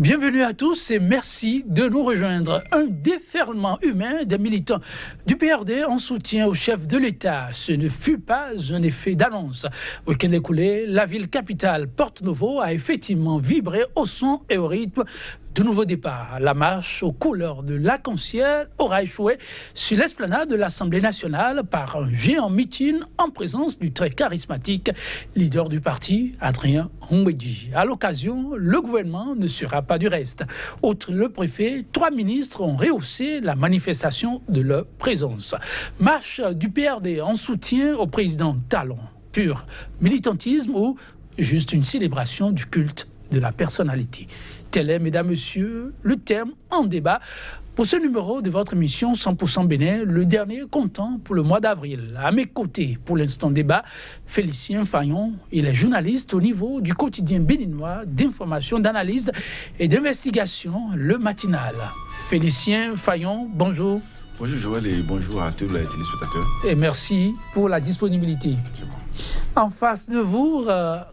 Bienvenue à tous et merci de nous rejoindre. Un déferlement humain des militants du PRD en soutien au chef de l'État. Ce ne fut pas un effet d'annonce. Week-end écoulé, la ville capitale Porto-Novo a effectivement vibré au son et au rythme de nouveau départ. La marche aux couleurs de l'arc-en-ciel aura échoué sur l'esplanade de l'Assemblée nationale par un géant meeting en présence du très charismatique leader du parti, Adrien Humbedi. À l'occasion, le gouvernement ne sera pas du reste. Outre le préfet, 3 ministres ont rehaussé la manifestation de leur présence. Marche du PRD en soutien au président Talon. Pur militantisme ou juste une célébration du culte de la personnalité. Tel est, mesdames, messieurs, le thème en débat pour ce numéro de votre émission 100% Bénin, le dernier comptant pour le mois d'avril. À mes côtés, pour l'instant débat, Félicien Fayon. Il est journaliste au niveau du quotidien béninois d'information, d'analyse et d'investigation, Le Matinal. Félicien Fayon, bonjour. Bonjour Joël et bonjour à tous les téléspectateurs. Et merci pour la disponibilité. C'est bon. En face de vous,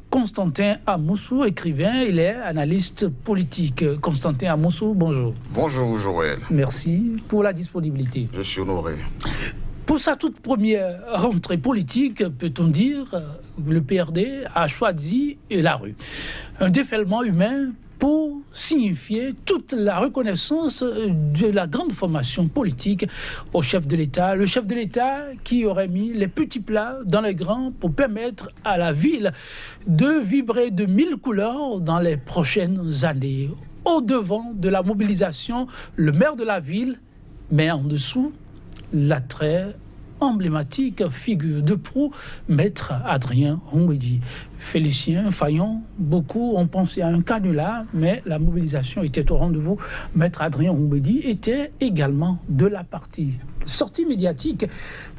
Constantin Amoussou, écrivain, il est analyste politique. Constantin Amoussou, bonjour. Bonjour Joël. Merci pour la disponibilité. Je suis honoré. Pour sa toute première rentrée politique, peut-on dire, le PRD a choisi la rue. Un déferlement humain pour signifier toute la reconnaissance de la grande formation politique au chef de l'État. Le chef de l'État qui aurait mis les petits plats dans les grands pour permettre à la ville de vibrer de 1000 couleurs dans les prochaines années. Au-devant de la mobilisation, le maire de la ville, mais en dessous, la très emblématique figure de proue, maître Adrien Humbedi. Félicien Fayon, beaucoup ont pensé à un canular, mais la mobilisation était au rendez-vous. Maître Adrien Humbedi était également de la partie. Sortie médiatique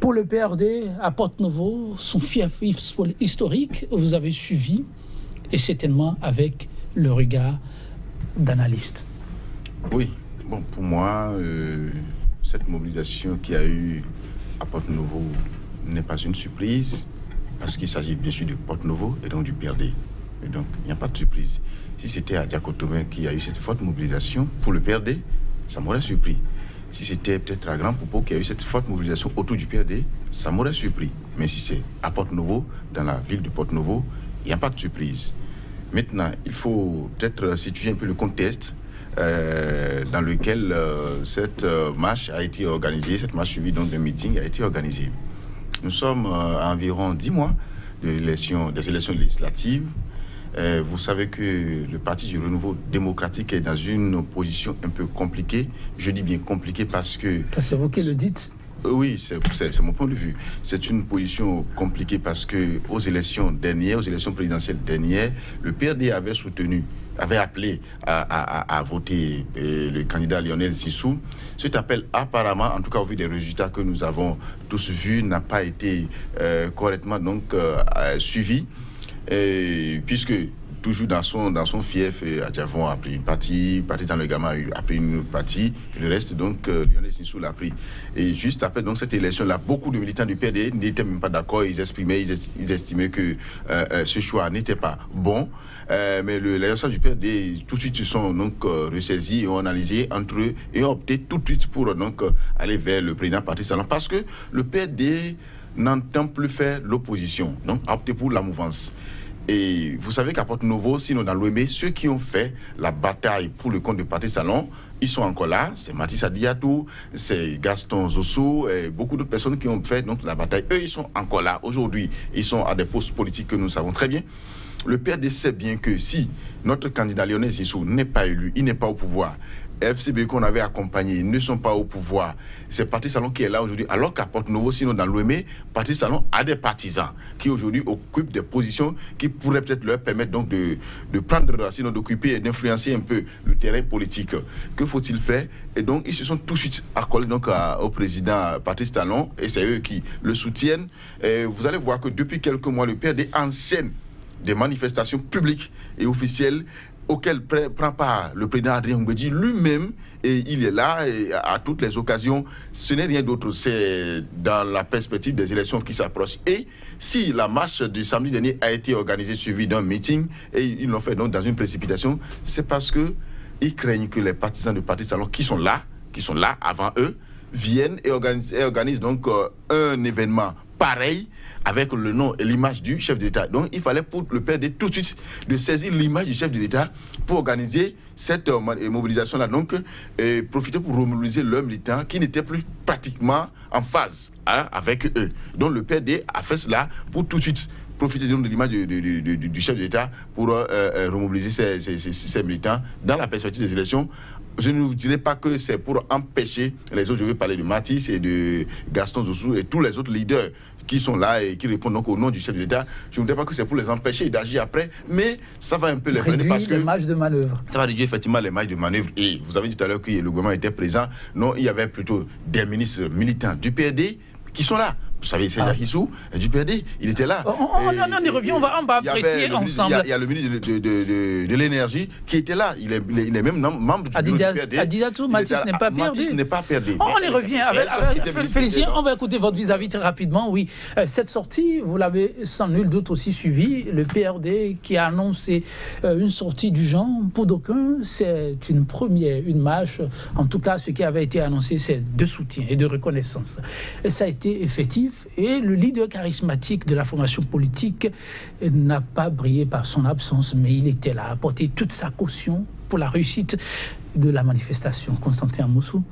pour le PRD à Porto-Novo, son fief historique, vous avez suivi, et certainement avec le regard d'analyste. Oui, bon, pour moi, cette mobilisation qui a eu à Porto-Novo n'est pas une surprise, parce qu'il s'agit bien sûr de Porto-Novo et donc du PRD. Et donc, il n'y a pas de surprise. Si c'était à Diakotomé qui a eu cette forte mobilisation pour le PRD, ça m'aurait surpris. Si c'était peut-être à Grand Popo qui a eu cette forte mobilisation autour du PRD, ça m'aurait surpris. Mais si c'est à Porto-Novo, dans la ville de Porto-Novo, il n'y a pas de surprise. Maintenant, il faut peut-être situer un peu le contexte dans lequel cette marche a été organisée, cette marche suivie donc d'un meeting a été organisée. Nous sommes à environ 10 mois des élections législatives. Vous savez que le Parti du Renouveau démocratique est dans une position un peu compliquée. Je dis bien compliquée parce que... Ça, c'est vous qui le dites. Oui, c'est mon point de vue. C'est une position compliquée parce que aux élections présidentielles dernières, le PRD avait appelé à voter le candidat Lionel Sissou. Cet appel, apparemment, en tout cas au vu des résultats que nous avons tous vus, n'a pas été correctement suivi, puisque toujours dans son fief, Adjavon a pris une partie, dans le Gama a pris une partie, et le reste, donc, Lionel Sissou l'a pris. Et juste après donc, cette élection-là, beaucoup de militants du PRD n'étaient même pas d'accord, ils estimaient que ce choix n'était pas bon. Mais les responsables du PRD, tout de suite, se sont donc ressaisis et ont analysé entre eux et ont opté tout de suite pour donc aller vers le président Patrice Talon, parce que le PRD n'entend plus faire l'opposition, donc a opté pour la mouvance. Et vous savez qu'à Porto-Novo, sinon dans l'OMB, ceux qui ont fait la bataille pour le compte de Patrice Talon, ils sont encore là. C'est Mathis Adiatou, c'est Gaston Zosso, et beaucoup d'autres personnes qui ont fait donc la bataille. Eux, ils sont encore là. Aujourd'hui, ils sont à des postes politiques que nous savons très bien. Le PRD sait bien que si notre candidat Lionel Sissou n'est pas élu, il n'est pas au pouvoir, FCB qu'on avait accompagné ne sont pas au pouvoir, c'est Patrice Talon qui est là aujourd'hui, alors qu'à Porto-Novo, sinon dans l'OME, Patrice Talon a des partisans qui aujourd'hui occupent des positions qui pourraient peut-être leur permettre donc de prendre, sinon d'occuper et d'influencer un peu le terrain politique. Que faut-il faire? Et donc ils se sont tout de suite accolés donc au président Patrice Talon, et c'est eux qui le soutiennent. Et vous allez voir que depuis quelques mois, le PRD enseigne des manifestations publiques et officielles auquel prend part le président Adrien Humbedi lui-même, et il est là et à toutes les occasions. Ce n'est rien d'autre, c'est dans la perspective des élections qui s'approchent. Et si la marche du samedi dernier a été organisée suivie d'un meeting, et ils l'ont fait donc dans une précipitation, c'est parce que ils craignent que les partisans de Patrice Talon qui sont là avant eux, viennent et organisent donc un événement pareil avec le nom et l'image du chef de l'État. Donc il fallait pour le PRD tout de suite de saisir l'image du chef de l'État pour organiser cette mobilisation-là. Donc profiter pour remobiliser leurs militants qui n'étaient plus pratiquement en phase avec eux. Donc le PRD a fait cela pour tout de suite profiter donc de l'image du chef de l'État pour remobiliser ces militants dans la perspective des élections. Je ne vous dirais pas que c'est pour empêcher les autres. Je vais parler de Mathis et de Gaston Zossou et tous les autres leaders qui sont là et qui répondent donc au nom du chef de l'État. Je ne vous dirais pas que c'est pour les empêcher d'agir après, mais ça va un peu les freiner parce que les marges de manœuvre. Ça va réduire effectivement les marges de manœuvre. Et vous avez dit tout à l'heure que le gouvernement était présent. Non, il y avait plutôt des ministres militants du PRD qui sont là. Vous savez, c'est Hissou du PRD, il était là. On y revient, on va apprécier ensemble. Il y a le ministre de l'énergie qui était là. Il est même membre du PRD. Adidatou, Mathis n'est pas perdu. Mathis n'est pas perdu. On y revient. Félicien, on va écouter votre vis-à-vis très rapidement. Oui, cette sortie, vous l'avez sans nul doute aussi suivi. Le PRD qui a annoncé une sortie du genre. Pour d'aucuns, c'est une première, une marche. En tout cas, ce qui avait été annoncé, c'est de soutien et de reconnaissance. Et ça a été effectif. Et le leader charismatique de la formation politique n'a pas brillé par son absence, mais il était là, à apporter toute sa caution pour la réussite de la manifestation. Constantin Moussou.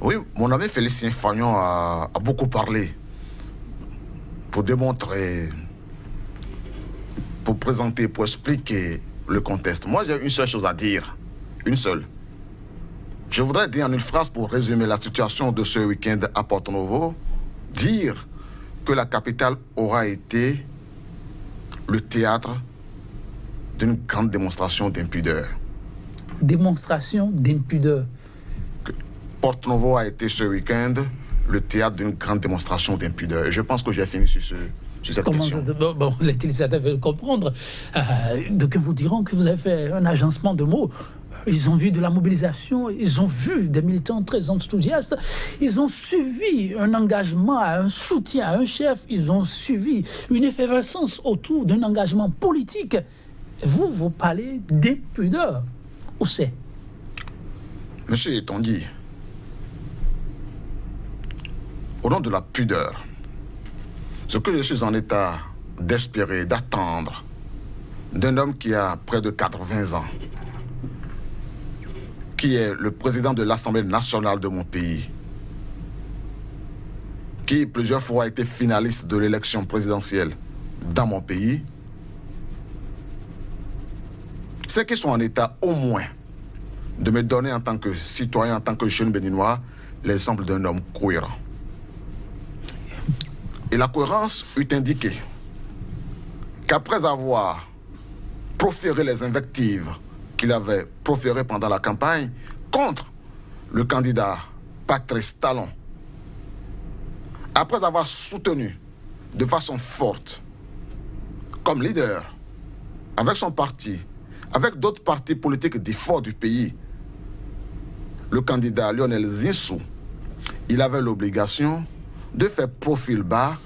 Oui, mon ami Félicien Fagnon a beaucoup parlé pour démontrer, pour présenter, pour expliquer le contexte. Moi, j'ai une seule chose à dire, une seule. Je voudrais dire en une phrase pour résumer la situation de ce week-end à Porto Novo, dire que la capitale aura été le théâtre d'une grande démonstration d'impudeur. Démonstration d'impudeur. Porto Novo a été ce week-end le théâtre d'une grande démonstration d'impudeur. Et je pense que j'ai fini sur cette question. Bon, les téléspectateurs veulent comprendre. Donc, vous diront que vous avez fait un agencement de mots. Ils ont vu de la mobilisation, ils ont vu des militants très enthousiastes, ils ont suivi un engagement, un soutien à un chef, ils ont suivi une effervescence autour d'un engagement politique. Vous parlez d'impudeur. Où c'est? Monsieur Etongi, au nom de la pudeur, ce que je suis en état d'espérer, d'attendre d'un homme qui a près de 80 ans, qui est le président de l'Assemblée nationale de mon pays, qui plusieurs fois a été finaliste de l'élection présidentielle dans mon pays, c'est qu'ils sont en état au moins de me donner en tant que citoyen, en tant que jeune béninois, l'exemple d'un homme cohérent. Et la cohérence eût indiqué qu'après avoir proféré les invectives qu'il avait proféré pendant la campagne contre le candidat Patrice Talon, après avoir soutenu de façon forte, comme leader, avec son parti, avec d'autres partis politiques dits forts du pays, le candidat Lionel Zinsou, il avait l'obligation de faire profil bas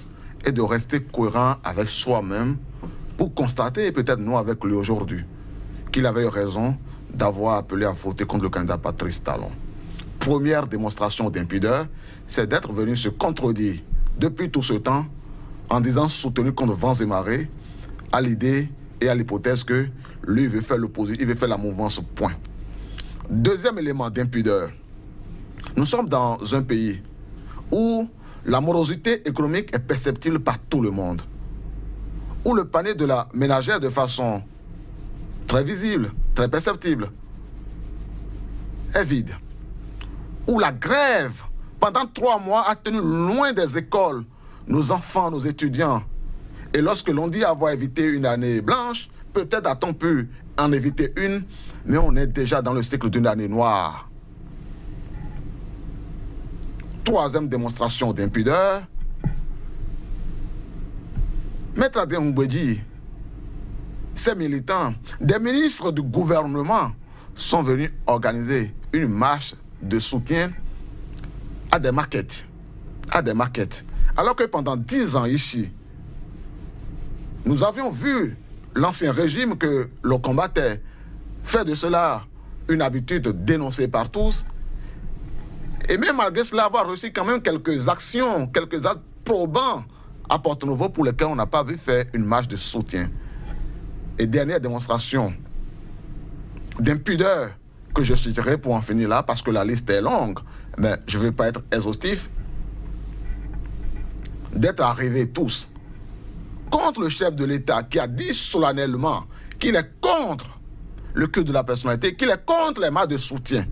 et de rester cohérent avec soi-même pour constater, et peut-être nous avec lui aujourd'hui, qu'il avait eu raison d'avoir appelé à voter contre le candidat Patrice Talon. Première démonstration d'impudeur, c'est d'être venu se contredire depuis tout ce temps en disant soutenu contre vents et marées à l'idée et à l'hypothèse que lui veut faire l'opposition, il veut faire la mouvance, point. Deuxième élément d'impudeur, nous sommes dans un pays où la morosité économique est perceptible par tout le monde, où le panier de la ménagère de façon très visible, très perceptible, est vide. Où la grève, pendant 3 mois, a tenu loin des écoles nos enfants, nos étudiants. Et lorsque l'on dit avoir évité une année blanche, peut-être a-t-on pu en éviter une, mais on est déjà dans le cycle d'une année noire. Troisième démonstration d'impudeur, Maître Adrien Mbouedi, ces militants, des ministres du gouvernement sont venus organiser une marche de soutien à des maquettes. Alors que pendant 10 ans ici, nous avions vu l'ancien régime que l'on combattait fait de cela une habitude dénoncée par tous, et même malgré cela avoir reçu quand même quelques actions, quelques actes probants à Porto-Novo pour lesquels on n'a pas vu faire une marche de soutien. Et dernière démonstration d'impudeur que je citerai pour en finir là, parce que la liste est longue, mais je ne vais pas être exhaustif, d'être arrivés tous contre le chef de l'État qui a dit solennellement qu'il est contre le culte de la personnalité, qu'il est contre les marches de soutien,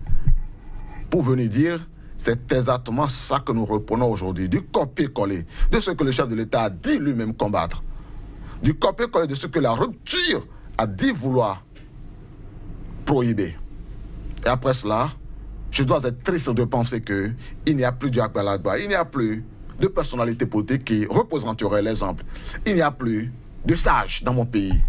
pour venir dire, c'est exactement ça que nous reprenons aujourd'hui, du copier-coller de ce que le chef de l'État a dit lui-même combattre, du copier-coller de ce que la rupture a dit vouloir prohiber. Et après cela, je dois être triste de penser qu'il n'y a plus du Agbalagba, il n'y a plus de personnalité politique qui représenterait l'exemple. Il n'y a plus de sages dans mon pays.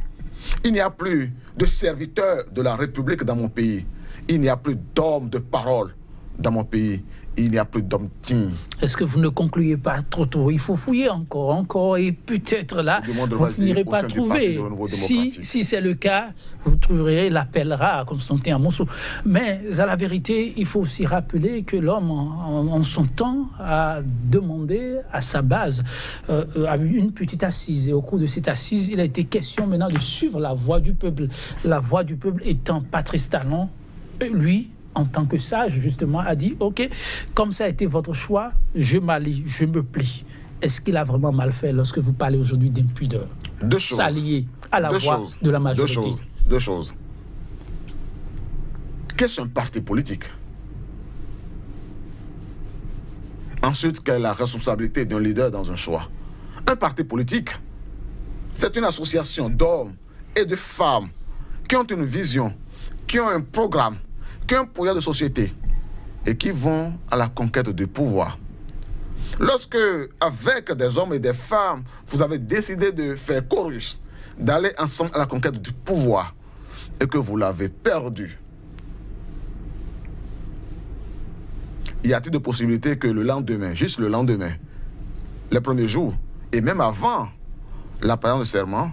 Il n'y a plus de serviteurs de la République dans mon pays. Il n'y a plus d'hommes de parole dans mon pays. Il n'y a plus d'hommes dignes. Est-ce que vous ne concluez pas trop tôt? Il faut fouiller encore, et peut-être là, vous finirez par trouver. Si c'est le cas, vous trouverez l'appel rare à Constantin Amosso. Mais à la vérité, il faut aussi rappeler que l'homme, en son temps, a demandé à sa base une petite assise. Et au cours de cette assise, il a été question maintenant de suivre la voie du peuple. La voie du peuple étant Patrice Talon, lui, en tant que sage, justement, a dit « Ok, comme ça a été votre choix, je m'allie, je me plie ». Est-ce qu'il a vraiment mal fait lorsque vous parlez aujourd'hui d'impudeur? Deux choses. S'allier à la voix de la majorité. Deux choses. Qu'est-ce qu'un parti politique? Ensuite, quelle est la responsabilité d'un leader dans un choix? Un parti politique, c'est une association d'hommes et de femmes qui ont une vision, qui ont un programme, qui ont un projet de société et qui vont à la conquête du pouvoir. Lorsque, avec des hommes et des femmes, vous avez décidé de faire chorus, d'aller ensemble à la conquête du pouvoir et que vous l'avez perdu, y a-t-il de possibilité que le lendemain, juste le lendemain, les premiers jours, et même avant la période de serment,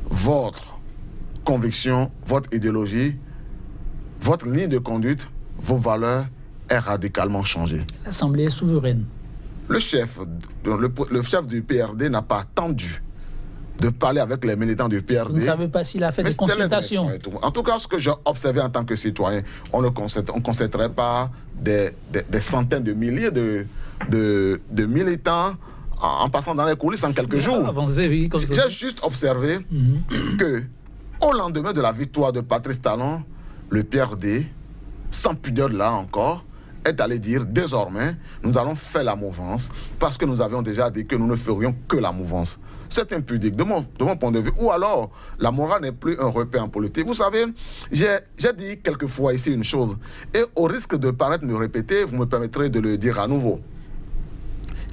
votre conviction, votre idéologie, votre ligne de conduite, vos valeurs aient radicalement changé? L'Assemblée est souveraine. Le chef du PRD n'a pas attendu de parler avec les militants du PRD. Vous ne savez pas s'il a fait des consultations. En tout cas, ce que j'ai observé en tant que citoyen, on ne constaterait pas des centaines de milliers de militants en passant dans les coulisses en quelques jours. J'ai juste observé que au lendemain de la victoire de Patrice Talon, le PRD, sans pudeur là encore, est allé dire désormais, nous allons faire la mouvance parce que nous avions déjà dit que nous ne ferions que la mouvance. C'est impudique de mon point de vue. Ou alors, la morale n'est plus un repère en politique. Vous savez, j'ai dit quelquefois ici une chose, et au risque de paraître me répéter, vous me permettrez de le dire à nouveau.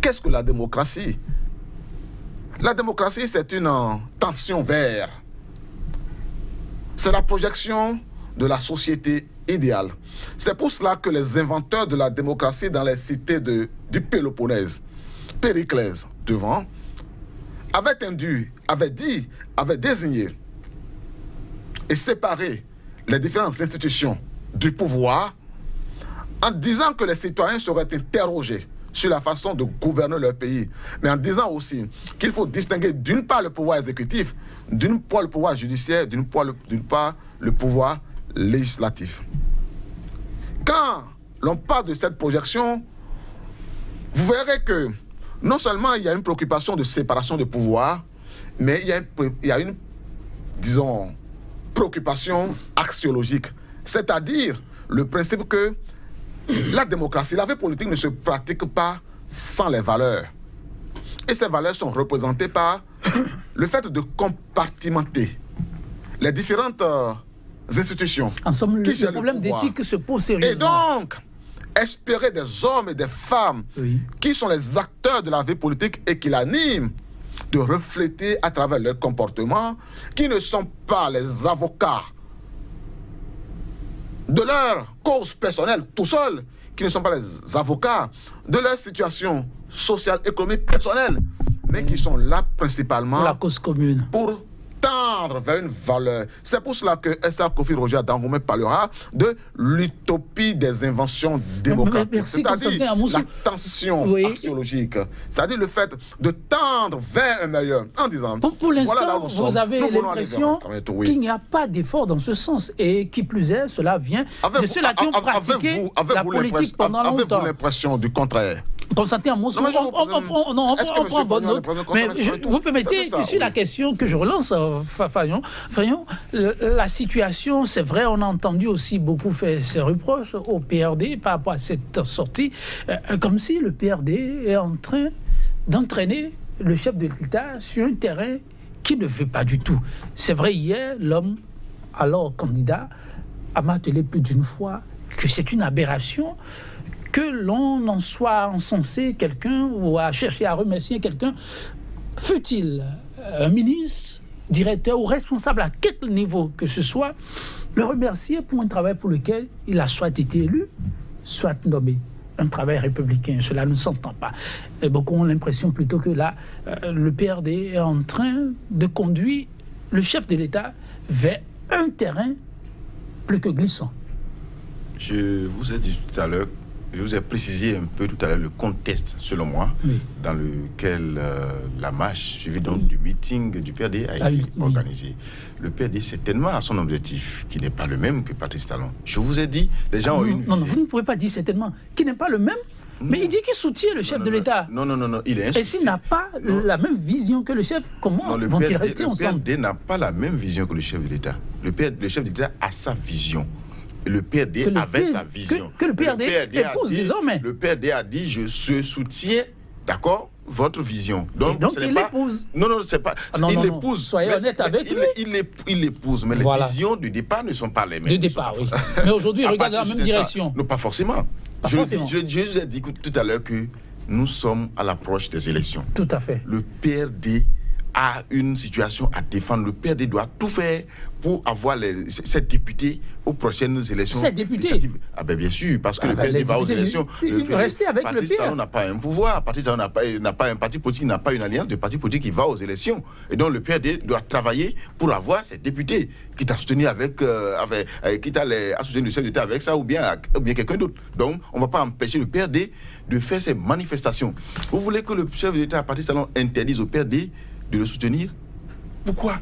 Qu'est-ce que la démocratie? La démocratie, c'est une tension vers. C'est la projection de la société idéale. C'est pour cela que les inventeurs de la démocratie dans les cités du Péloponnèse, Périclès devant, avaient désigné et séparé les différentes institutions du pouvoir en disant que les citoyens seraient interrogés sur la façon de gouverner leur pays, mais en disant aussi qu'il faut distinguer d'une part le pouvoir exécutif, d'une part le pouvoir judiciaire, d'une part le pouvoir législatif. Quand l'on parle de cette projection, vous verrez que non seulement il y a une préoccupation de séparation de pouvoir, mais il y a une, disons, préoccupation axiologique, c'est-à-dire le principe que la démocratie, la vie politique ne se pratique pas sans les valeurs. Et ces valeurs sont représentées par le fait de compartimenter les différentes institutions. En somme, le problème d'éthique se pose sérieusement. Et donc, espérer des hommes et des femmes qui sont les acteurs de la vie politique et qui l'animent, de refléter à travers leur comportement, qui ne sont pas les avocats de leur cause personnelle tout seuls, qui ne sont pas les avocats de leur situation sociale, économique, personnelle, mais qui sont là principalement pour la cause commune, pour tendre tendre vers une valeur. C'est pour cela que Esther Kofi Roger Dangourmet parlera de l'utopie des inventions démocratiques. Merci, c'est-à-dire Constantin la tension axiologique. C'est-à-dire le fait de tendre vers un meilleur en disant... Pour l'instant, voilà vous avez l'impression qu'il n'y a pas d'effort dans ce sens. Et qui plus est, cela vient de ceux-là qui ont pratiqué la politique pendant longtemps. Avez-vous l'impression du contraire? Constantin Amonso, on prend votre note. Mais vous permettez, sur la question que je relance, Fayon, la situation, c'est vrai, on a entendu aussi beaucoup faire ses reproches au PRD par rapport à cette sortie, comme si le PRD est en train d'entraîner le chef de l'État sur un terrain qui ne veut pas du tout. C'est vrai, hier, l'homme, alors candidat, a martelé plus d'une fois que c'est une aberration que l'on en soit encensé quelqu'un ou à chercher à remercier quelqu'un, fût-il un ministre, directeur ou responsable à quel niveau que ce soit, le remercier pour un travail pour lequel il a soit été élu, soit nommé. Un travail républicain, cela ne s'entend pas. Et beaucoup ont l'impression plutôt que là, le PRD est en train de conduire le chef de l'État vers un terrain plus que glissant. Je vous ai dit tout à l'heure, je vous ai précisé un peu tout à l'heure le contexte, selon moi, dans lequel la marche suivie donc du meeting du PRD a été organisée. Le PRD, c'est tellement à son objectif qui n'est pas le même que Patrice Talon. Je vous ai dit, les gens ont une visée. Non, vous ne pouvez pas dire certainement qui n'est pas le même. Mais il dit qu'il soutient le chef de l'État. Non, il est Et s'il n'a pas la même vision que le chef, comment vont-ils rester ensemble? Le PRD n'a pas la même vision que le chef de l'État. Le chef de l'État a sa vision. Le PRD avait sa vision. Que le PRD épouse désormais. Le PRD a dit, je soutiens, d'accord, votre vision. Donc il l'épouse. Non, c'est pas... il l'épouse. Soyez honnête avec lui. Il l'épouse, mais les visions du départ ne sont pas les mêmes. De départ, oui. Mais aujourd'hui, il regarde dans la même direction. Non, pas forcément. Je vous ai dit tout à l'heure que nous sommes à l'approche des élections. Tout à fait. Le PRD a une situation à défendre. Le PRD doit tout faire pour avoir ces députés aux prochaines élections. Ces députés bien sûr, parce que le PRD va aux élections. Rester avec le Patrice Talon n'a pas un pouvoir. Patrice Talon n'a pas un parti politique, n'a pas une alliance de partis politiques qui va aux élections. Et donc le PRD doit travailler pour avoir ces députés, quitte à soutenir à soutenir le chef d'État avec ça ou bien quelqu'un d'autre. Donc on ne va pas empêcher le PRD de faire ses manifestations. Vous voulez que le chef d'État, Patrice Talon, interdise au PRD de le soutenir? Pourquoi?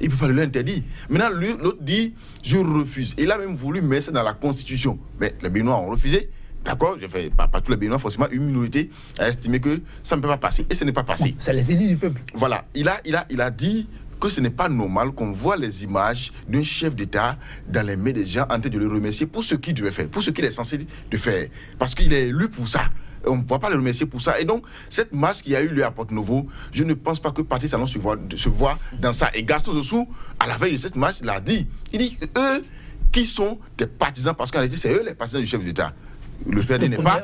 Il ne peut pas le interdire. Maintenant, l'autre dit, je refuse. Il a même voulu mettre ça dans la Constitution. Mais les Béninois ont refusé. D'accord? Pas tous les Béninois, forcément, une minorité a estimé que ça ne peut pas passer. Et ce n'est pas passé. Bon, c'est les élus du peuple. Voilà. Il a dit que ce n'est pas normal qu'on voit les images d'un chef d'État dans les mains des gens en train de le remercier pour ce qu'il devait faire, pour ce qu'il est censé de faire. Parce qu'il est élu pour ça. On ne pourra pas le remercier pour ça. Et donc, cette marche qui a eu lieu à Porto-Novo, je ne pense pas que Patrice Talon se voit dans ça. Et Gaston Zossou, à la veille de cette marche, l'a dit. Il dit eux qui sont des partisans, parce qu'en réalité, c'est eux les partisans du chef d'État. Le PRD n'est pas...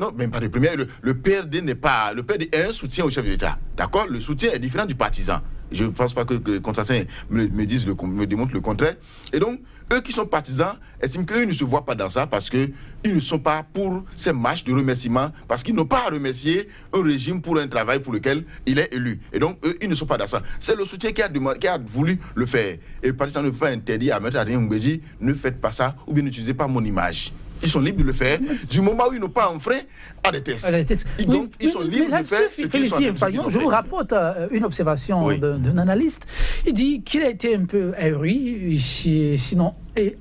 non, même pas de première. Le PRD n'est pas... Le PRD est un soutien au chef de l'État. D'accord? Le soutien est différent du partisan. Je ne pense pas que Constantin me démontre le contraire. Et donc, eux qui sont partisans estiment qu'eux ne se voient pas dans ça parce qu'ils ne sont pas pour ces marches de remerciement, parce qu'ils n'ont pas à remercier un régime pour un travail pour lequel il est élu. Et donc, eux, ils ne sont pas dans ça. C'est le soutien qui a voulu le faire. Et le partisan ne peut pas interdire à Maître Adrien Ngbeji, ne faites pas ça ou bien n'utilisez pas mon image. Ils sont libres de le faire du moment où ils n'ont pas enfreint à des tests. Donc, ils sont libres de faire ce qu'ils sont Fayon, je vous rapporte une observation d'un analyste. Il dit qu'il a été un peu ahuri, sinon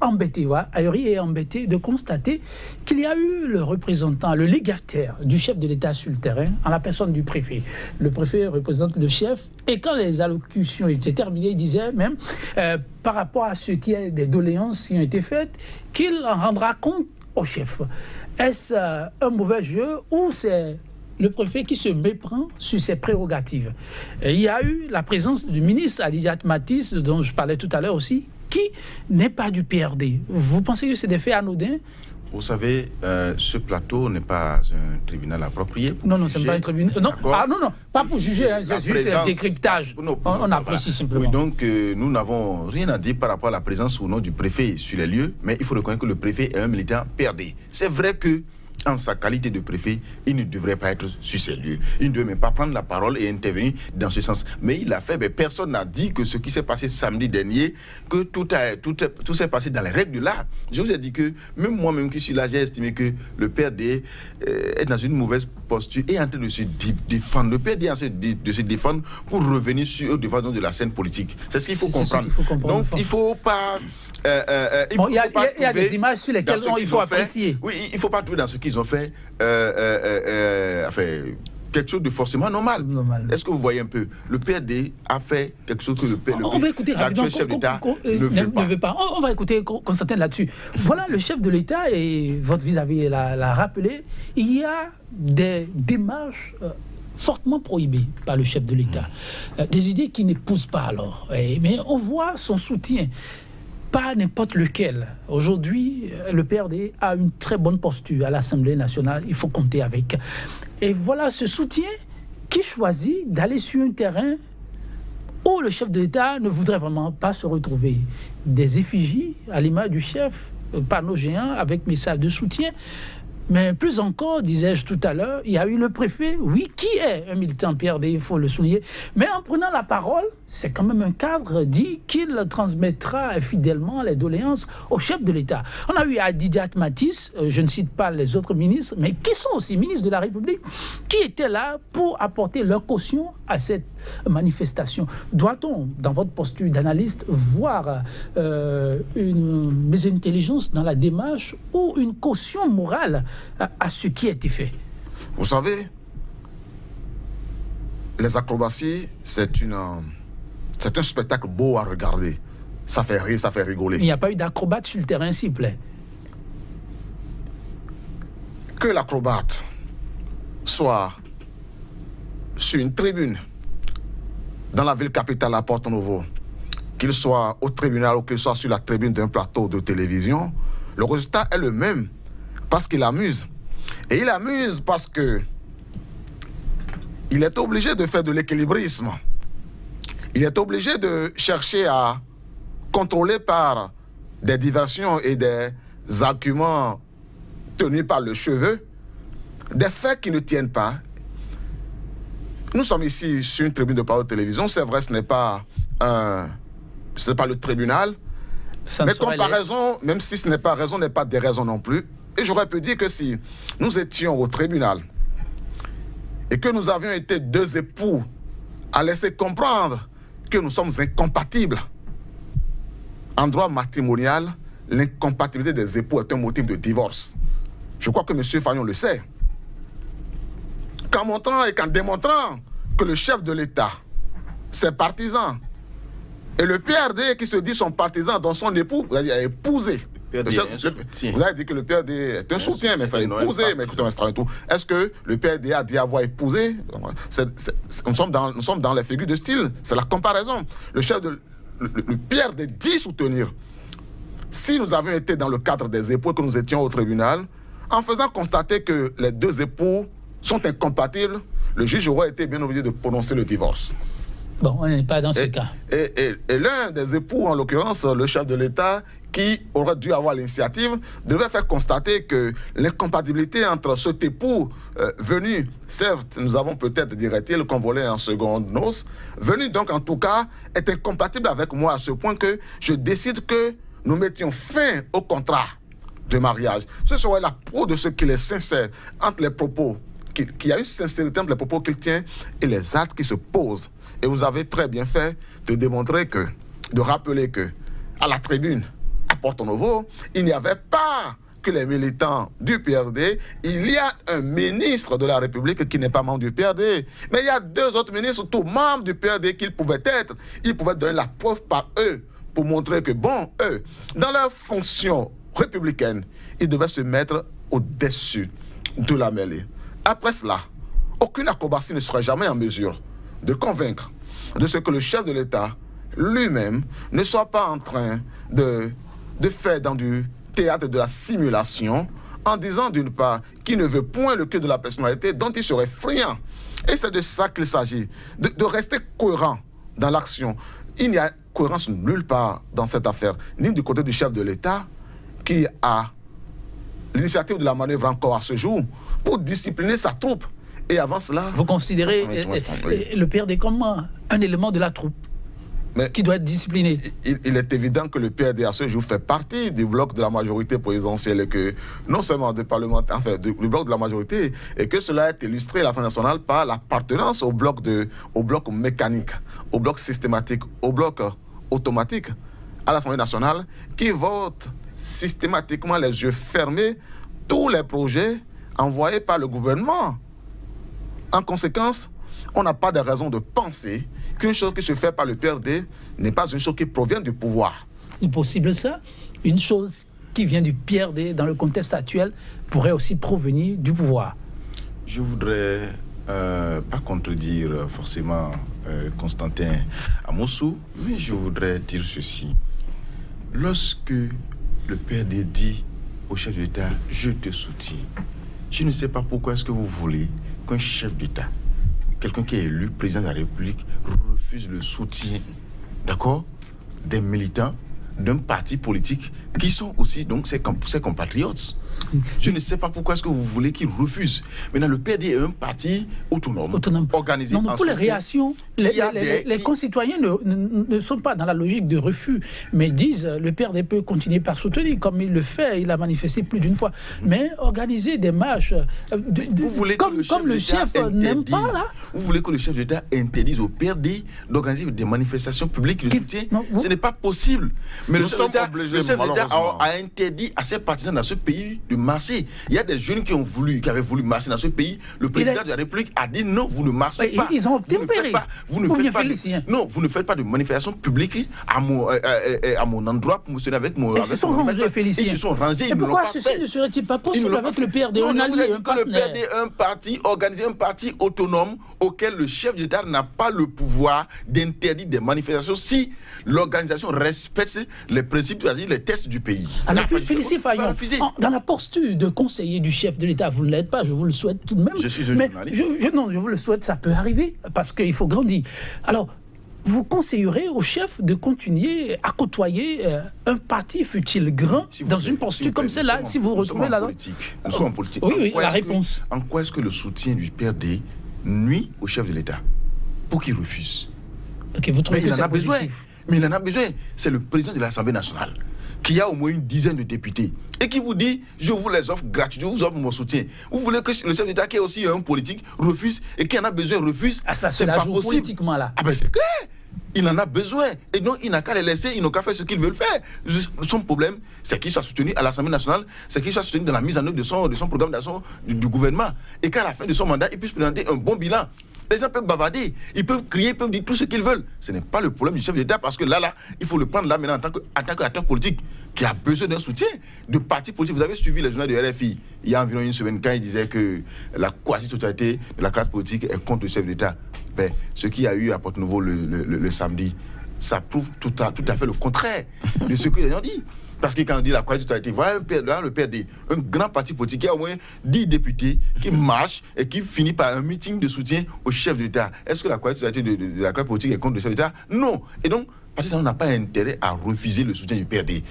embêté, ahuri et embêté de constater qu'il y a eu le représentant, le légataire du chef de l'État sur le terrain, en la personne du préfet. Le préfet représente le chef, et quand les allocutions étaient terminées, il disait même, par rapport à ce qui est des doléances qui ont été faites, qu'il en rendra compte au chef. Est-ce un mauvais jeu ou c'est le préfet qui se méprend sur ses prérogatives? Et il y a eu la présence du ministre Alijat Matisse, dont je parlais tout à l'heure aussi, qui n'est pas du PRD. Vous pensez que c'est des faits anodins? Vous savez, ce plateau n'est pas un tribunal approprié. Non, ce n'est pas un tribunal. Non, pas pour juger, c'est juste un décryptage. On apprécie simplement. Oui, donc nous n'avons rien à dire par rapport à la présence ou non du préfet sur les lieux, mais il faut reconnaître que le préfet est un militant PRD. C'est vrai que en sa qualité de préfet, il ne devrait pas être sur ces lieux. Il ne devait même pas prendre la parole et intervenir dans ce sens. Mais il l'a fait, mais personne n'a dit que ce qui s'est passé samedi dernier, que tout s'est passé dans les règles de l'art. Je vous ai dit que, même moi-même qui suis là, j'ai estimé que le PRD est dans une mauvaise posture et est en train de se défendre. Le PRD est en train de se défendre pour revenir sur devant de la scène politique. C'est ce qu'il faut comprendre. Donc, il ne faut pas... il y a des images sur lesquelles il faut apprécier. Oui, il ne faut pas trouver dans ce qu'ils ont fait quelque chose de forcément normal. Est-ce que vous voyez un peu? Le PRD a fait quelque chose que l'actuel chef d'État ne veut pas. On va écouter Constantin là-dessus. Voilà, le chef de l'État, et votre vis-à-vis l'a rappelé, il y a des démarches fortement prohibées par le chef de l'État. Des idées qui n'épousent pas alors. Mais on voit son soutien. Pas n'importe lequel. Aujourd'hui, le PRD a une très bonne posture à l'Assemblée nationale. Il faut compter avec. Et voilà ce soutien qui choisit d'aller sur un terrain où le chef de l'État ne voudrait vraiment pas se retrouver. Des effigies à l'image du chef, panneaux géants avec message de soutien. Mais plus encore, disais-je tout à l'heure, il y a eu le préfet, oui, qui est un militant PRD, il faut le souligner. Mais en prenant la parole, c'est quand même un cadre dit qu'il transmettra fidèlement les doléances au chef de l'État. On a eu Didier Matisse, je ne cite pas les autres ministres, mais qui sont aussi ministres de la République, qui étaient là pour apporter leur caution à cette manifestation. Doit-on, dans votre posture d'analyste, voir une mésintelligence dans la démarche ou une caution morale à ce qui a été fait? Vous savez, les acrobaties, c'est un spectacle beau à regarder. Ça fait rire, ça fait rigoler. Il n'y a pas eu d'acrobate sur le terrain, s'il vous plaît. Que l'acrobate soit sur une tribune dans la ville capitale à Porto-Novo, qu'il soit au tribunal ou qu'il soit sur la tribune d'un plateau de télévision, le résultat est le même parce qu'il amuse. Et il amuse parce que il est obligé de faire de l'équilibrisme. Il est obligé de chercher à contrôler par des diversions et des arguments tenus par le cheveu des faits qui ne tiennent pas. Nous sommes ici sur une tribune de plateau de télévision. C'est vrai, ce n'est pas le tribunal. Mais comparaison, même si ce n'est pas raison, n'est pas déraison non plus. Et j'aurais pu dire que si nous étions au tribunal et que nous avions été deux époux à laisser comprendre que nous sommes incompatibles. En droit matrimonial, l'incompatibilité des époux est un motif de divorce. Je crois que M. Fagnon le sait. Qu'en montrant et qu'en démontrant que le chef de l'État, ses partisans, et le PRD qui se dit son partisan, dont son époux, vous avez épousé. Vous avez dit que le PRD est un soutien, mais ça a épousé. Mais écoutez, est-ce que le PRD a dit avoir épousé? Nous sommes dans les figures de style. C'est la comparaison. Le PRD dit soutenir. Si nous avions été dans le cadre des époux et que nous étions au tribunal, en faisant constater que les deux époux sont incompatibles, le juge aurait été bien obligé de prononcer le divorce. Bon, on n'est pas dans ce cas. Et l'un des époux, en l'occurrence le chef de l'État, qui aurait dû avoir l'initiative, devait faire constater que l'incompatibilité entre cet époux venu, certes, nous avons peut-être, dirait-il, convolé en seconde noce, venu donc en tout cas, est incompatible avec moi à ce point que je décide que nous mettions fin au contrat de mariage. Ce serait la preuve de ce qu'il est sincère entre les propos, qu'il y a une sincérité entre les propos qu'il tient et les actes qui se posent. Et vous avez très bien fait de démontrer de rappeler que à la tribune, à Porto-Novo, il n'y avait pas que les militants du PRD, il y a un ministre de la République qui n'est pas membre du PRD. Mais il y a deux autres ministres, tous membres du PRD qu'ils pouvaient être. Ils pouvaient donner la preuve par eux pour montrer que, bon, eux, dans leur fonction républicaine, ils devaient se mettre au-dessus de la mêlée. Après cela, aucune acrobatie ne sera jamais en mesure de convaincre de ce que le chef de l'État lui-même ne soit pas en train de faire dans du théâtre de la simulation en disant d'une part qu'il ne veut point le culte de la personnalité dont il serait friand. Et c'est de ça qu'il s'agit, de rester cohérent dans l'action. Il n'y a cohérence nulle part dans cette affaire, ni du côté du chef de l'État qui a l'initiative de la manœuvre encore à ce jour pour discipliner sa troupe. Et avant cela... Vous considérez le PRD comme un élément de la troupe qui doit être discipliné? Il est évident que le PRD à ce jour fait partie du bloc de la majorité présidentielle et que non seulement des parlementaires, enfin du bloc de la majorité, et que cela est illustré à l'Assemblée nationale par l'appartenance au bloc mécanique, au bloc systématique, au bloc automatique à l'Assemblée nationale qui vote systématiquement les yeux fermés tous les projets envoyés par le gouvernement. En conséquence, on n'a pas de raison de penser qu'une chose qui se fait par le PRD n'est pas une chose qui provient du pouvoir. C'est possible ça? Une chose qui vient du PRD dans le contexte actuel pourrait aussi provenir du pouvoir. Je voudrais pas contredire forcément Constantin Amossou, mais je voudrais dire ceci. Lorsque le PRD dit au chef de l'État « je te soutiens », je ne sais pas pourquoi est-ce que vous voulez qu'un chef d'État, quelqu'un qui est élu président de la République, refuse le soutien, d'accord, des militants d'un parti politique qui sont aussi donc ses compatriotes. Je ne sais pas pourquoi est-ce que vous voulez qu'ils refusent. Maintenant, le PD est un parti autonome. Organisé non, pour les réactions, les concitoyens ne sont pas dans la logique de refus, mais disent le PRD peut continuer par soutenir, comme il le fait, il a manifesté plus d'une fois. Mais organiser des marches, comme le chef n'aime pas là. Vous voulez que le chef d'État interdise au PRD d'organiser des manifestations publiques de soutien? Ce n'est pas possible. Mais le chef d'État a interdit à ses partisans dans ce pays de marcher. Il y a des jeunes qui avaient voulu marcher dans ce pays. Le président de la République a dit non, vous ne marchez pas. Ils ont obtempéré. Vous ne faites pas de manifestation publique à mon endroit pour me sonner avec mon... Ils se sont rangés, Félicien. Ils se sont rangés. Et pourquoi ceci ne serait-il pas possible avec le PRD? On a dit que le PRD est un parti organisé, un parti autonome auquel le chef d'État n'a pas le pouvoir d'interdire des manifestations si l'organisation respecte les principes, les tests du pays. Alors, Félicien Fayon, dans la posture de conseiller du chef de l'État, vous ne l'êtes pas, je vous le souhaite tout de même. Je suis un journaliste. Je vous le souhaite, ça peut arriver, parce qu'il faut grandir. Alors, vous conseillerez au chef de continuer à côtoyer un parti, fut-il grand, dans une posture comme celle-là, si vous retrouvez là-dedans? Nous sommes en politique. Oui, la réponse. En quoi est-ce que le soutien du PRD nuit au chef de l'État pour qu'il refuse? Ok, vous trouvez que c'est positif? Mais il en a besoin. C'est le président de l'Assemblée nationale qui a au moins une dizaine de députés et qui vous dit je vous les offre gratuitement, je vous offre mon soutien. Vous voulez que le chef d'État qui est aussi un politique refuse et qui en a besoin refuse? Ça, c'est pas possible. Politiquement là. Ah ben c'est clair. Il en a besoin. Et donc, il n'a qu'à les laisser, ils n'ont qu'à faire ce qu'ils veulent faire. Son problème, c'est qu'il soit soutenu à l'Assemblée nationale, c'est qu'il soit soutenu dans la mise en œuvre de son programme d'action du gouvernement. Et qu'à la fin de son mandat, il puisse présenter un bon bilan. Les gens peuvent bavarder, ils peuvent crier, ils peuvent dire tout ce qu'ils veulent. Ce n'est pas le problème du chef d'État parce que là, il faut le prendre là maintenant en tant qu'acteur politique qui a besoin d'un soutien de partis politiques. Vous avez suivi les journaux de RFI il y a environ une semaine quand il disait que la quasi-totalité de la classe politique est contre le chef d'État. Ben, ce qu'il y a eu à Porte-Nouveau le samedi, ça prouve tout à fait le contraire de ce que les gens disent. Parce que quand on dit la quasi-totalité, voilà le PRD, un grand parti politique qui a au moins 10 députés qui marchent et qui finit par un meeting de soutien au chef de l'État. Est-ce que la quasi-totalité de la classe politique est contre le chef d'État? Non. Et donc, on n'a pas intérêt à refuser le soutien du PRD.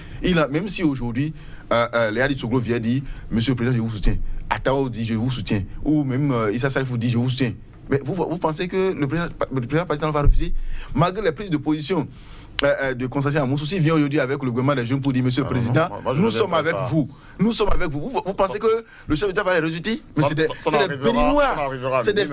Même si aujourd'hui, Léa Tsoglo vient dire « Monsieur le Président, je vous soutiens ». Atao dit « Je vous soutiens ». Ou même Issa Salifou dit « Je vous soutiens ». Mais vous pensez que le président va refuser? Malgré les prises de position de Constantin Amossou, vient aujourd'hui avec le gouvernement des jeunes pour dire Monsieur le Président, nous sommes avec vous. Nous sommes avec vous. Vous pensez que le chef d'État va les rejeter? Mais c'est des Béninois. C'est des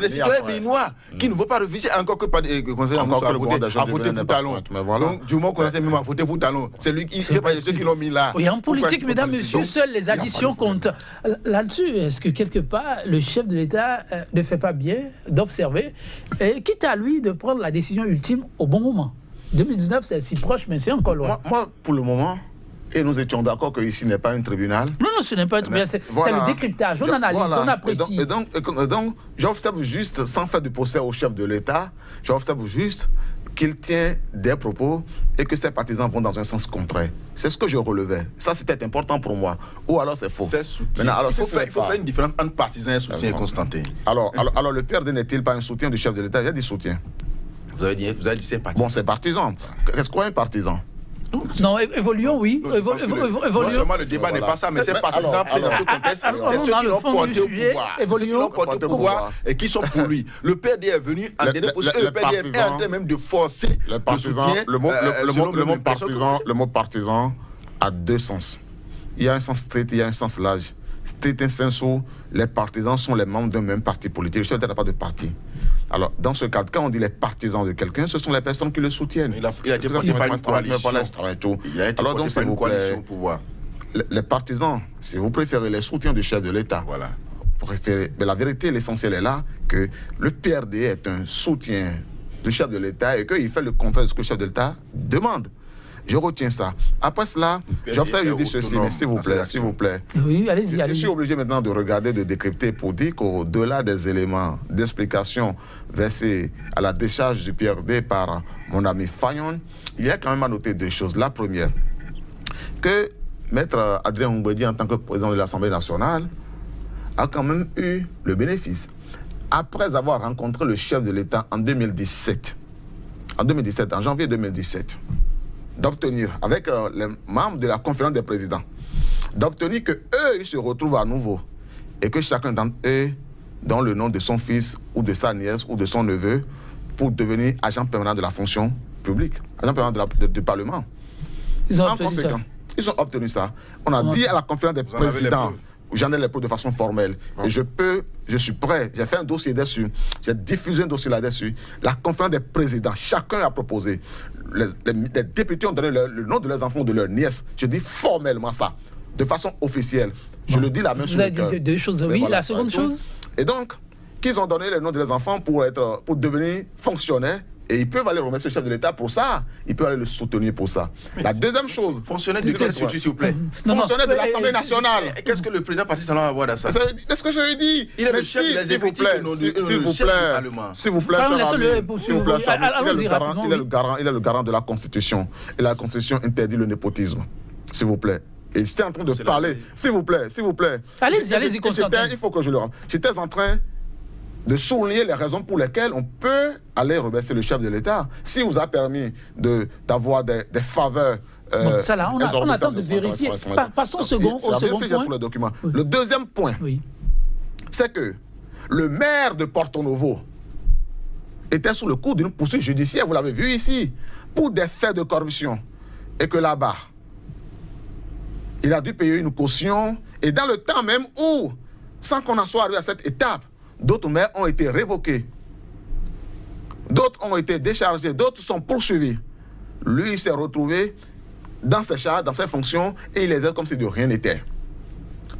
citoyens béninois qui ne vont pas refuser, encore que pas Constantin Amossou a voté pour Talon. Donc, du moment Constantin même a voté pour Talon, c'est lui qui fait partie de ceux qui l'ont mis là. Oui, en politique, mesdames, messieurs, seules les additions comptent. Là-dessus, est-ce que quelque part, le chef de l'État ne fait pas bien d'observer, quitte à lui de prendre la décision ultime au bon moment? 2019, c'est si proche, mais c'est encore loin. Moi, pour le moment, et nous étions d'accord que ici n'est pas un tribunal. Non, ce n'est pas un tribunal, c'est le décryptage. On analyse, on apprécie. Et donc j'observe juste, sans faire du procès au chef de l'État, j'observe juste qu'il tient des propos et que ses partisans vont dans un sens contraire. C'est ce que je relevais. Ça, c'était important pour moi. Ou alors c'est faux. C'est soutien. Alors, il faut faire une différence entre partisans et soutien, Constantin. Alors, le PRD n'est-il pas un soutien du chef de l'État? Il y a des soutiens. Vous avez dit c'est partisan. Bon, c'est partisan. Qu'est-ce qu'un partisan? Non, évoluons, oui. Non, je pense que non seulement le débat n'est pas ça, mais ces partisans pris dans ce contexte, c'est ceux qui l'ont porté au pouvoir. C'est ceux qui l'ont porté au pouvoir et qui sont pour lui. Le PRD est venu en dernière position et le PRD est en train même de forcer le soutien. Le mot partisan a deux sens. Il y a un sens strict, il y a un sens large. Strict, un sens où les partisans sont les membres d'un même parti politique. Le chef d'État n'a pas de parti. Alors, dans ce cadre, quand on dit les partisans de quelqu'un, ce sont les personnes qui le soutiennent. Il a été porté par une coalition. Il a été porté par une coalition au pouvoir. Les partisans, si vous préférez les soutiens du chef de l'État, voilà. Mais la vérité, l'essentiel est là, que le PRD est un soutien du chef de l'État et qu'il fait le contraire de ce que le chef de l'État demande. Je retiens ça. Après cela, j'observe, je dis ceci, mais s'il vous plaît. Oui, allez-y. Je suis obligé maintenant de regarder, de décrypter pour dire qu'au-delà des éléments d'explication versés à la décharge du PRD par mon ami Fayon, il y a quand même à noter deux choses. La première, que Maître Adrien Oumbédi, en tant que président de l'Assemblée nationale, a quand même eu le bénéfice, après avoir rencontré le chef de l'État en 2017, en janvier 2017, d'obtenir, avec les membres de la conférence des présidents, d'obtenir qu'eux, ils se retrouvent à nouveau et que chacun d'entre eux donne le nom de son fils ou de sa nièce ou de son neveu pour devenir agent permanent de la fonction publique, agent permanent du Parlement. Ils ont obtenu ça. On a dit à la conférence des présidents, j'en ai les preuves de façon formelle, et je suis prêt, j'ai fait un dossier dessus, j'ai diffusé un dossier là-dessus. La conférence des présidents, chacun a proposé, les députés ont donné le nom de leurs enfants ou de leurs nièces. Je dis formellement ça, de façon officielle. Je le dis la même chose. Vous avez dit deux choses, oui. Voilà, la seconde chose. Et donc, qu'ils ont donné le nom de leurs enfants pour devenir fonctionnaires. Et ils peuvent aller remercier le chef de l'État pour ça. Ils peuvent aller le soutenir pour ça. La deuxième chose... Fonctionnaire de quel statut, s'il vous plaît? Fonctionnaire de l'Assemblée nationale. Qu'est-ce que le président parti s'en va avoir dans ça? C'est ce que je lui dis. Il est le chef de l'exécutif et non du Parlement. S'il vous plaît, il est le garant de la Constitution. Et la Constitution interdit le népotisme. S'il vous plaît. Et j'étais en train de parler. S'il vous plaît. Allez-y, concentrez. Il faut que je le rende. J'étais en train de souligner les raisons pour lesquelles on peut aller remercier le chef de l'État. Si vous a permis d'avoir des faveurs... ça là, on attend de vérifier. Passons au second point. Pour le document. Oui. Le deuxième point, c'est que le maire de Porto Novo était sous le coup d'une poursuite judiciaire, vous l'avez vu ici, pour des faits de corruption. Et que là-bas, il a dû payer une caution. Et dans le temps même où, sans qu'on en soit arrivé à cette étape, d'autres maires ont été révoqués. D'autres ont été déchargés. D'autres sont poursuivis. Lui, il s'est retrouvé dans ses charges, dans ses fonctions, et il les aide comme si de rien n'était.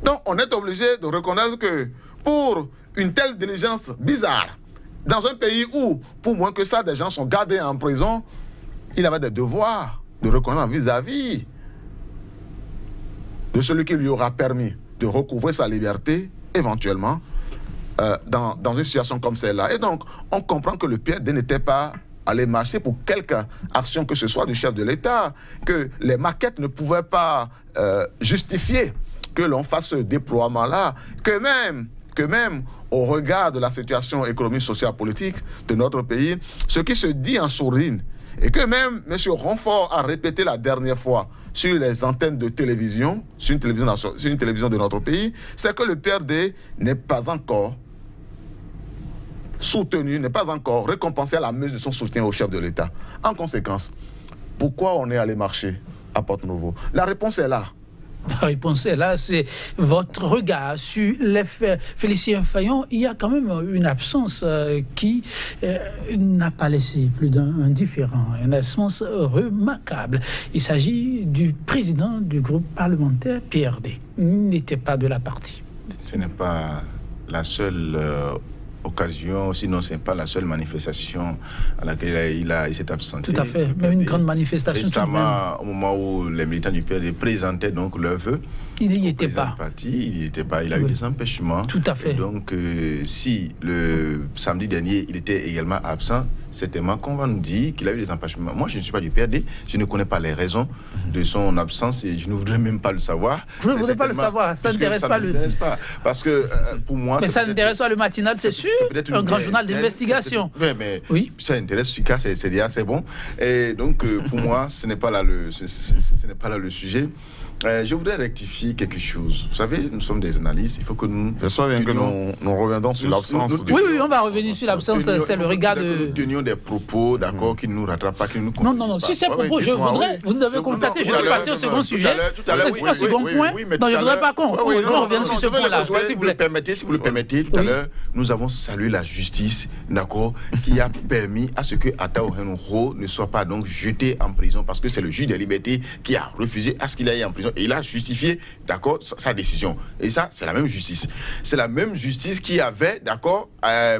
Donc, on est obligé de reconnaître que pour une telle diligence bizarre, dans un pays où, pour moins que ça, des gens sont gardés en prison, il avait des devoirs de reconnaissance vis-à-vis de celui qui lui aura permis de recouvrer sa liberté, éventuellement, dans une situation comme celle-là. Et donc, on comprend que le PRD n'était pas allé marcher pour quelque action que ce soit du chef de l'État, que les maquettes ne pouvaient pas justifier que l'on fasse ce déploiement-là, que même au regard de la situation économique, sociale, politique de notre pays, ce qui se dit en sourdine, et que même M. Ronfort a répété la dernière fois sur les antennes de télévision, sur une télévision de notre pays, c'est que le PRD n'est pas encore soutenu, n'est pas encore récompensé à la mesure de son soutien au chef de l'État. En conséquence, pourquoi on est allé marcher à Porto Novo? La réponse est là. La réponse est là, c'est votre regard sur les faits. Félicien Fayon, il y a quand même une absence qui n'a pas laissé plus d'un indifférent, une absence remarquable. Il s'agit du président du groupe parlementaire PRD. Il n'était pas de la partie. Ce n'est pas la seule occasion, sinon ce n'est pas la seule manifestation à laquelle il s'est absenté. Tout à fait, même une grande manifestation. Récemment, au moment où les militants du PRD présentaient donc leurs vœux, Il n'y était président pas. du parti, il n'y était pas. Il a eu des empêchements. Tout à fait. Et donc, si le samedi dernier, il était également absent, certainement qu'on va nous dire qu'il a eu des empêchements. Moi, je ne suis pas du PRD, je ne connais pas les raisons de son absence et je ne voudrais même pas le savoir. Vous ne voudrez pas le savoir, ça n'intéresse pas le... pas. Parce que pour moi... Mais ça n'intéresse pas le matinal, c'est sûr. Un grand journal d'investigation. Mais oui. Ça intéresse Suka, c'est déjà très bon. Et donc, pour moi, ce n'est pas là le sujet. Je voudrais rectifier quelque chose. Vous savez, nous sommes des analystes. Il faut que nous... J'espère bien que nous reviendrons sur l'absence. Oui, on va revenir sur l'absence. C'est le regard de... Nous tenions des propos, d'accord, qui ne nous rattrapent pas, qui ne nous comprennent pas. Non. Si c'est propos, je voudrais... Vous avez constaté, je suis passé au second sujet. Tout à l'heure, au second point. Non, je ne voudrais pas qu'on revienne sur ce point-là. Si vous le permettez, tout à l'heure, nous avons salué la justice, d'accord, qui a permis à ce que Atao Henro ne soit pas donc jeté en prison parce que c'est le juge des libertés qui a refusé à ce qu'il aille en prison. Et il a justifié, d'accord, sa décision. Et ça, c'est la même justice. C'est la même justice qui avait, d'accord,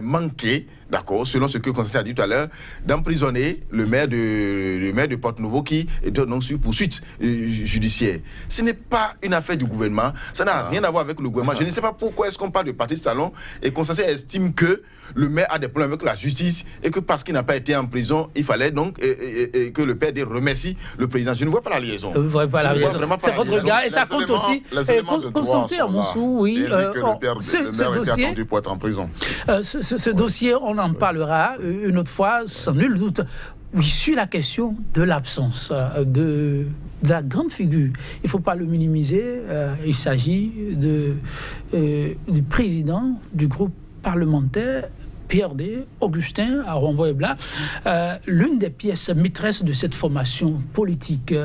manqué, d'accord, selon ce que Constantin a dit tout à l'heure, d'emprisonner le maire de Porte-Nouveau qui est donc sur poursuite judiciaire. Ce n'est pas une affaire du gouvernement. Ça n'a rien à voir avec le gouvernement. Je ne sais pas pourquoi est-ce qu'on parle de Patrice Talon et Constantin estime que le maire a des problèmes avec la justice et que parce qu'il n'a pas été en prison, il fallait donc que le PRD remercie le président. Je ne vois pas la liaison. Vous ne voyez pas la liaison. C'est votre regard et ça compte aussi. Constantin Amoussou, oui. Ce dossier attendu pour être en prison. Ce dossier, on en parlera une autre fois, sans nul doute. Oui, sur la question de l'absence de la grande figure, il ne faut pas le minimiser. Il s'agit du président du groupe parlementaire PRD, Augustin Aronvoebla, l'une des pièces maîtresses de cette formation politique.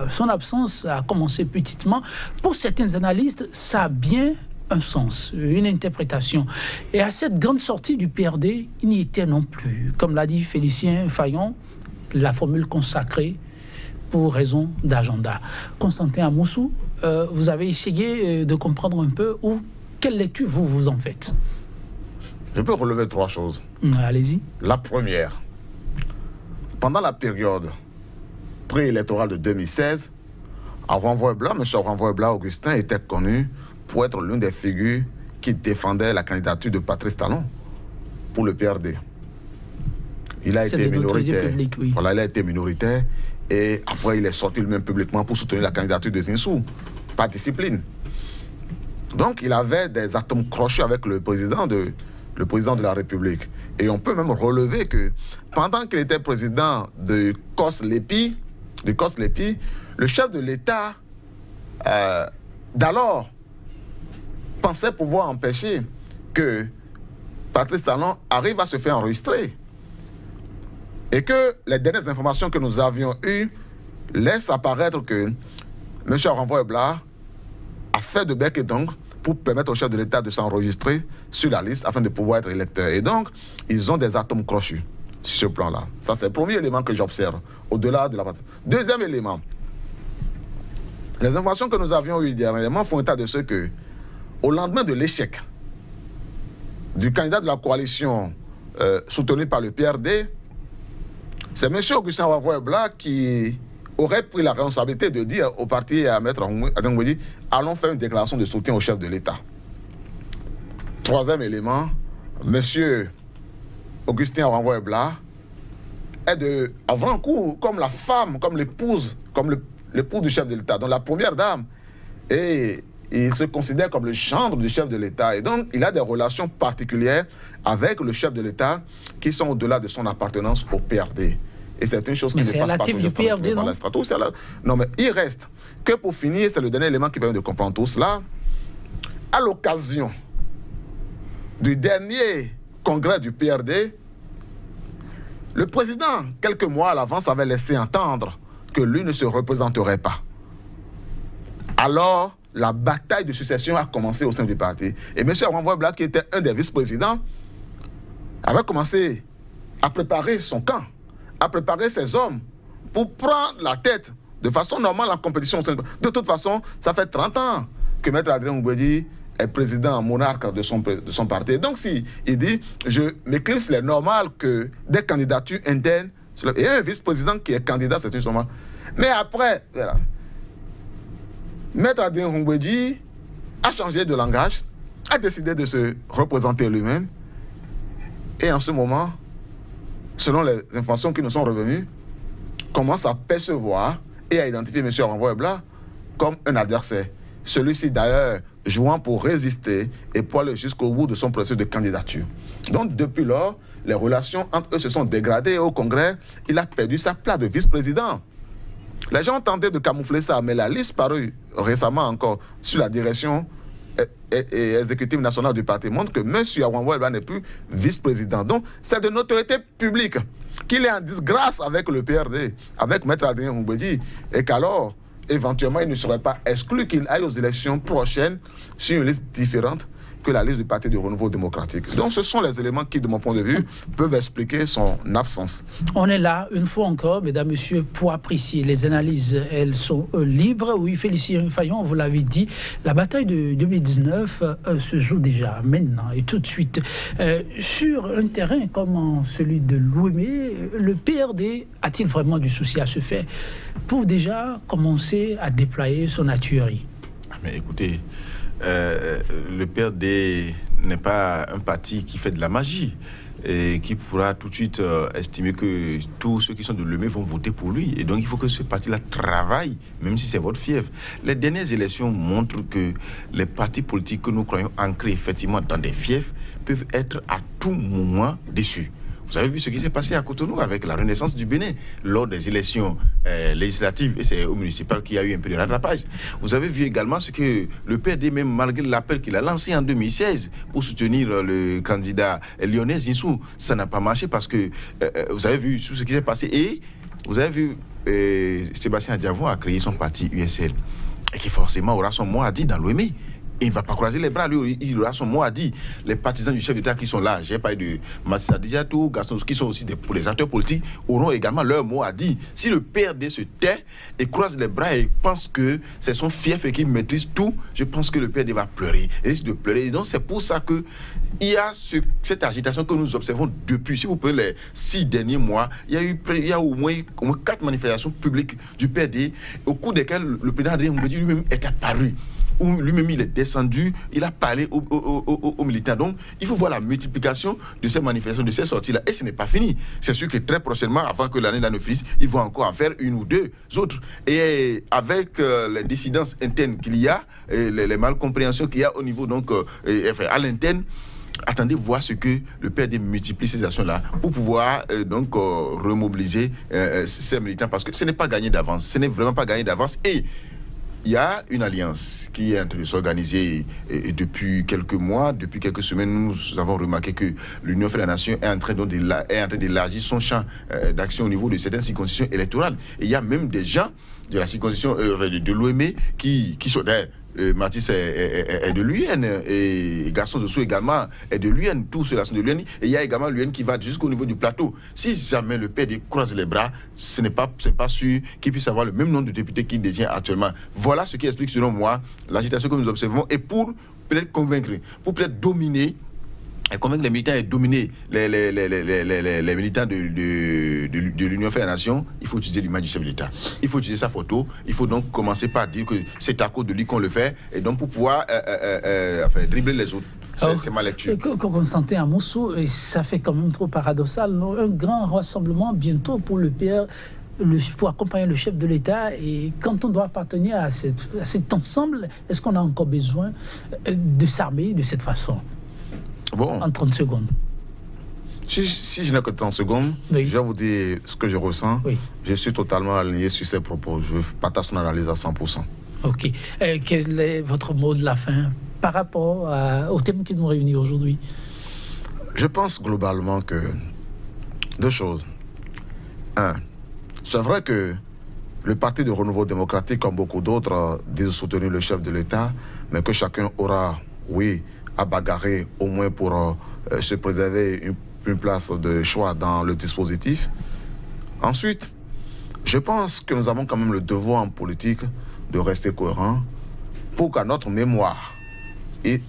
Son absence a commencé petitement. Pour certains analystes, ça a bien un sens, une interprétation. Et à cette grande sortie du PRD, il n'y était non plus. Comme l'a dit Félicien Fayon, la formule consacrée pour raison d'agenda. Constantin Amoussou, vous avez essayé de comprendre un peu quelle lecture vous en faites. Je peux relever 3 choses. Allez-y. La première, pendant la période préélectorale de 2016, Aronvoebla, M. Aronvoebla Augustin était connu pour être l'une des figures qui défendait la candidature de Patrice Talon pour le PRD. Il a été minoritaire. Public, oui. Voilà, il a été minoritaire et après il est sorti lui-même publiquement pour soutenir la candidature de Zinsou, par discipline. Donc il avait des atomes crochus avec le président de la République. Et on peut même relever que pendant qu'il était président de COS-LEPI, le chef de l'État d'alors pensait pouvoir empêcher que Patrice Talon arrive à se faire enregistrer. Et que les dernières informations que nous avions eues laissent apparaître que M. Aronvoebla a fait de bec et d'ongle pour permettre au chef de l'État de s'enregistrer sur la liste afin de pouvoir être électeur. Et donc, ils ont des atomes crochus sur ce plan-là. Ça, c'est le premier élément que j'observe, au-delà de la partie. Deuxième élément, les informations que nous avions eues dernièrement font état de ce que, au lendemain de l'échec du candidat de la coalition soutenu par le PRD, c'est M. Augustin Aronvoebla qui aurait pris la responsabilité de dire au parti et à Maître Adangwedi, allons faire une déclaration de soutien au chef de l'État. Troisième élément, M. Augustin Aronvoebla est de avant-coup comme la femme, comme l'épouse du chef de l'État, donc la première dame. Et il se considère comme le gendre du chef de l'État. Et donc, il a des relations particulières avec le chef de l'État qui sont au-delà de son appartenance au PRD. Et c'est une chose qui ne passe pas toujours du PRD, non? Non, mais il reste que pour finir, c'est le dernier élément qui permet de comprendre tout cela. À l'occasion du dernier congrès du PRD, le président, quelques mois à l'avance, avait laissé entendre que lui ne se représenterait pas. Alors, la bataille de succession a commencé au sein du parti. Et M. Aronvoebla, qui était un des vice-présidents, avait commencé à préparer son camp, à préparer ses hommes pour prendre la tête de façon normale en compétition. De toute façon, ça fait 30 ans que Maître Adrien Ngouedi est président monarque de son parti. Donc, si il dit, je m'éclipse, c'est normal que des candidatures internes, et un vice-président qui est candidat, c'est une normal. Mais après, voilà, Maître Adrien Humbedi a changé de langage, a décidé de se représenter lui-même. Et en ce moment, selon les informations qui nous sont revenues, commence à percevoir et à identifier M. Renvoy-Blas comme un adversaire. Celui-ci d'ailleurs jouant pour résister et pour aller jusqu'au bout de son processus de candidature. Donc depuis lors, les relations entre eux se sont dégradées et au Congrès, il a perdu sa place de vice-président. Les gens ont tenté de camoufler ça, mais la liste parue récemment encore sur la direction exécutive nationale du parti montre que M. Renvoy-Blas n'est plus vice-président. Donc c'est de notoriété publique qu'il est en disgrâce avec le PRD, avec Maître Adrien Humbedi, et qu'alors, éventuellement, il ne serait pas exclu qu'il aille aux élections prochaines sur une liste différente que la liste du Parti du Renouveau démocratique. Donc ce sont les éléments qui, de mon point de vue, peuvent expliquer son absence. On est là, une fois encore, mesdames, messieurs, pour apprécier les analyses. Elles sont libres. Oui, Félicien Fayon, vous l'avez dit, la bataille de 2019 se joue déjà maintenant et tout de suite. Sur un terrain comme celui de Louémé, le PRD a-t-il vraiment du souci à se faire pour déjà commencer à déployer son artillerie? Mais écoutez, le PRD n'est pas un parti qui fait de la magie et qui pourra tout de suite estimer que tous ceux qui sont de Louémé vont voter pour lui. Et donc il faut que ce parti-là travaille, même si c'est votre fief. Les dernières élections montrent que les partis politiques que nous croyons ancrés effectivement dans des fiefs peuvent être à tout moment déçus. Vous avez vu ce qui s'est passé à Cotonou avec la Renaissance du Bénin lors des élections législatives, et c'est au municipal qu'il y a eu un peu de rattrapage. Vous avez vu également ce que le PRD, même malgré l'appel qu'il a lancé en 2016 pour soutenir le candidat lyonnais Zinsou, ça n'a pas marché parce que vous avez vu tout ce qui s'est passé, et vous avez vu Sébastien Adiavon a créé son parti USL et qui forcément aura son mot à dire dans l'Ouémé. Il ne va pas croiser les bras, lui, il aura son mot à dire. Les partisans du chef d'État qui sont là, j'ai parlé de Mattissa Diatou, Gaston, qui sont aussi des acteurs politiques, auront également leur mot à dire. Si le PRD se tait et croise les bras et pense que c'est son fief et qu'il maîtrise tout, je pense que le PRD va pleurer, il risque de pleurer. Et donc c'est pour ça qu'il y a cette agitation que nous observons depuis, si vous prenez les 6 derniers mois, il y a au moins 4 manifestations publiques du PRD, au cours desquelles le président Adrien Humbedi lui-même est apparu. Où lui-même il est descendu, il a parlé aux militants. Donc, il faut voir la multiplication de ces manifestations, de ces sorties-là. Et ce n'est pas fini. C'est sûr que très prochainement, avant que l'année ne finisse, ils vont encore en faire une ou deux autres. Et avec les dissidences internes qu'il y a, et les malcompréhensions qu'il y a au niveau, donc, à l'interne, attendez voir ce que le PRD multiplie ces actions-là pour pouvoir remobiliser ces militants, parce que ce n'est pas gagné d'avance. Ce n'est vraiment pas gagné d'avance. Et il y a une alliance qui est en train de s'organiser et depuis quelques mois, depuis quelques semaines, nous avons remarqué que l'Union fait la Nation est en train d'élargir son champ d'action au niveau de certaines circonscriptions électorales. Et il y a même des gens de la circonscription de l'Ouémé qui sont d'ailleurs. Mathis est de l'UN et Gaston Zossou également est de l'UN. Tous ceux-là sont de l'UN. Et il y a également l'UN qui va jusqu'au niveau du plateau. Si jamais le PD croise les bras, ce n'est pas sûr qu'il puisse avoir le même nombre de députés qu'il détient actuellement. Voilà ce qui explique, selon moi, l'agitation que nous observons. Et pour peut-être convaincre, pour peut-être dominer, et convaincre les militants et dominer les militants de l'Union fait la Nation, il faut utiliser l'image du chef de l'État. Il faut utiliser sa photo. Il faut donc commencer par dire que c'est à cause de lui qu'on le fait. Et donc pour pouvoir dribbler les autres. C'est ma lecture. Constantin Amoussou, ça fait quand même trop paradoxal. Non? Un grand rassemblement bientôt pour le PR. Pour accompagner le chef de l'État, et quand on doit appartenir à cet ensemble, est-ce qu'on a encore besoin de s'armer de cette façon? Bon. En 30 secondes. Si je n'ai que 30 secondes, oui. Je vais vous dire ce que je ressens. Oui. Je suis totalement aligné sur ces propos. Je partage son analyse à 100%. Ok. Quel est votre mot de la fin par rapport au thème qui nous réunit aujourd'hui? Je pense globalement que 2 choses. 1. C'est vrai que le Parti de Renouveau démocratique, comme beaucoup d'autres, disent soutenir le chef de l'État, mais que chacun aura, oui, à bagarrer au moins pour se préserver une place de choix dans le dispositif. Ensuite, je pense que nous avons quand même le devoir en politique de rester cohérents pour qu'à notre mémoire et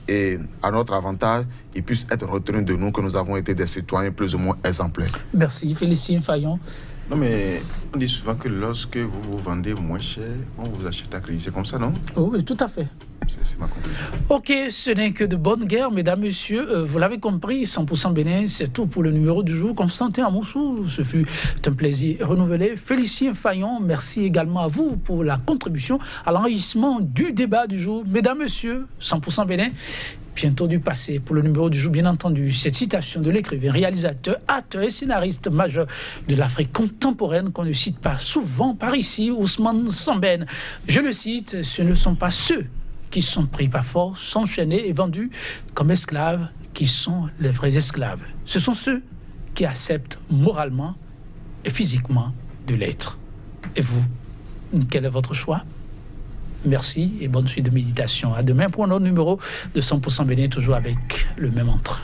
à notre avantage, il puisse être retenu de nous que nous avons été des citoyens plus ou moins exemplaires. Merci. Félicien Fayon. Non, mais on dit souvent que lorsque vous vous vendez moins cher, on vous achète à crédit. C'est comme ça, non? Oh, oui, tout à fait. C'est ma conclusion. Ok, ce n'est que de bonne guerre, mesdames, messieurs. Vous l'avez compris, 100% Bénin, c'est tout pour le numéro du jour. Constantin Amoussou, ce fut un plaisir renouvelé. Félicien Fayon, merci également à vous pour la contribution à l'enrichissement du débat du jour. Mesdames, messieurs, 100% Bénin, bientôt du passé. Pour le numéro du jour, bien entendu, cette citation de l'écrivain, réalisateur, acteur et scénariste majeur de l'Afrique contemporaine qu'on ne cite pas souvent par ici, Ousmane Sembène. Je le cite, ce ne sont pas ceux qui sont pris par force, enchaînés et vendus comme esclaves qui sont les vrais esclaves. Ce sont ceux qui acceptent moralement et physiquement de l'être. Et vous, quel est votre choix? Merci et bonne suite de méditation. À demain pour un autre numéro de 100% Bénin, toujours avec le même entre.